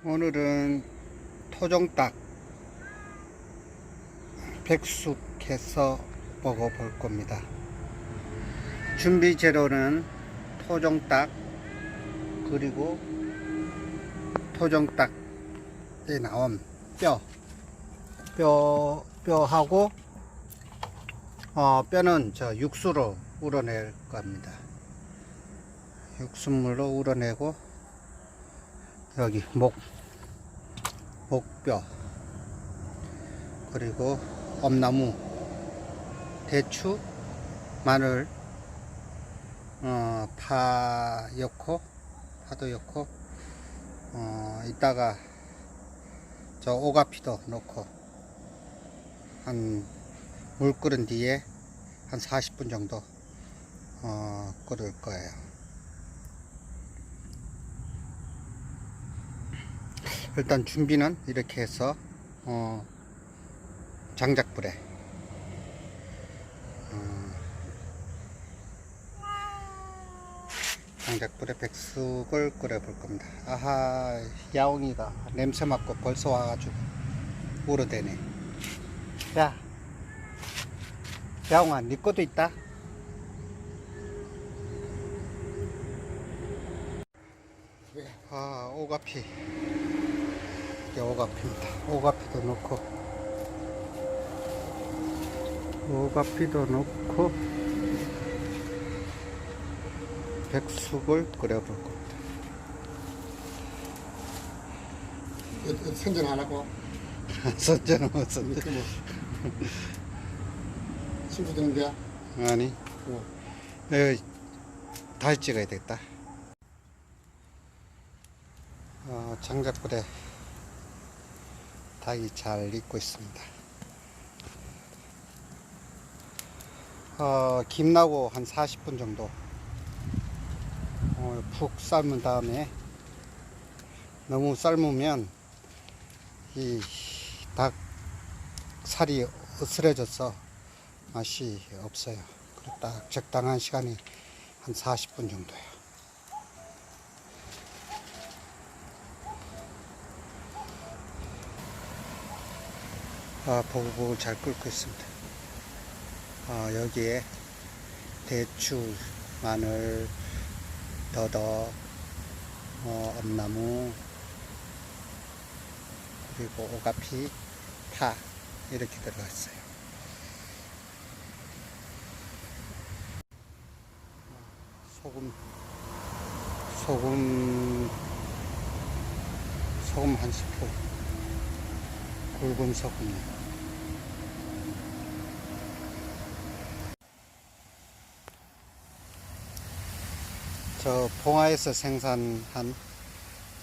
오늘은 토종닭 백숙해서 먹어볼 겁니다. 준비 재료는 토종닭 그리고 토종닭에 나온 뼈하고 뼈는 저 육수로 우러낼 겁니다. 육수물로 우러내고 여기 목뼈 그리고 엄나무, 대추, 마늘, 파도 넣고 이따가 저 오가피도 넣고 한 물 끓은 뒤에 한 40분 정도 끓을 거예요. 일단 준비는 이렇게 해서 장작불에 백숙을 끓여 볼 겁니다. 아하, 야옹이가 냄새 맡고 벌써 와가지고 울어대네. 야, 야옹아, 네 것도 있다. 오가피. 이게 오가피입니다. 오가피도 넣고 백숙을 끓여 볼 겁니다. 선전 안 하고? 선전은 뭐 선전. 친구 드는 거야? 아니. 다시 찍어야 되겠다. 장작불에 닭이 잘 익고 있습니다. 김 나고 한 40분 정도 푹 삶은 다음에, 너무 삶으면 이 닭 살이 으스러져서 맛이 없어요. 그리고 딱 적당한 시간이 한 40분 정도예요. 보글보글 잘 끓고 있습니다. 여기에 대추, 마늘, 더덕, 엄나무, 그리고 오가피, 파 이렇게 들어가 있어요. 소금 한 스푼, 굵은 소금이요. 저 봉화에서 생산한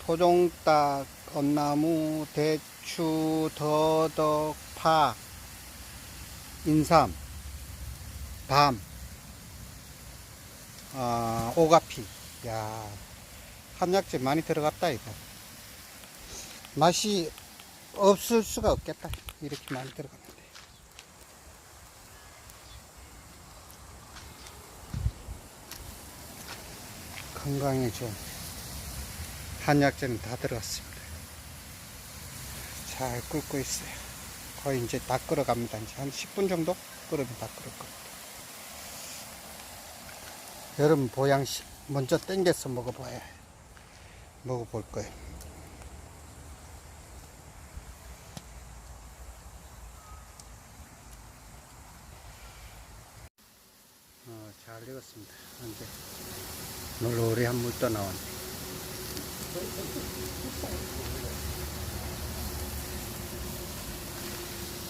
토종닭, 엄나무, 대추, 더덕, 파, 인삼, 밤, 오가피. 야, 한약재 많이 들어갔다 이거. 맛이 없을 수가 없겠다. 이렇게 많이 들어갔는데. 건강에 좋은 한약재는 다 들어갔습니다. 잘 끓고 있어요. 거의 이제 다 끓어갑니다. 이제 한 10분 정도 끓으면 다 끓을 겁니다. 여러분 보양식 먼저 땡겨서 먹어볼 거예요. 잘 익었습니다. 이제 노릇한 물도 나왔네.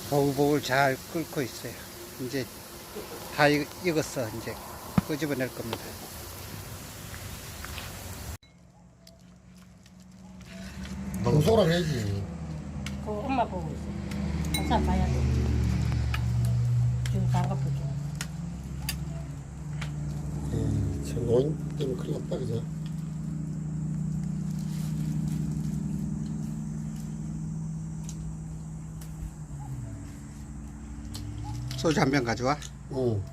보글보글 잘 끓고 있어요. 이제 다 익었어. 이제 끄집어낼 겁니다. 방송을 해야지. 그 엄마 보고 있어. 항상 봐야 돼. 지금 장갑 보죠. 저 노인 때문에 큰일 났다, 그죠? 소주 한 병 가져와. 응.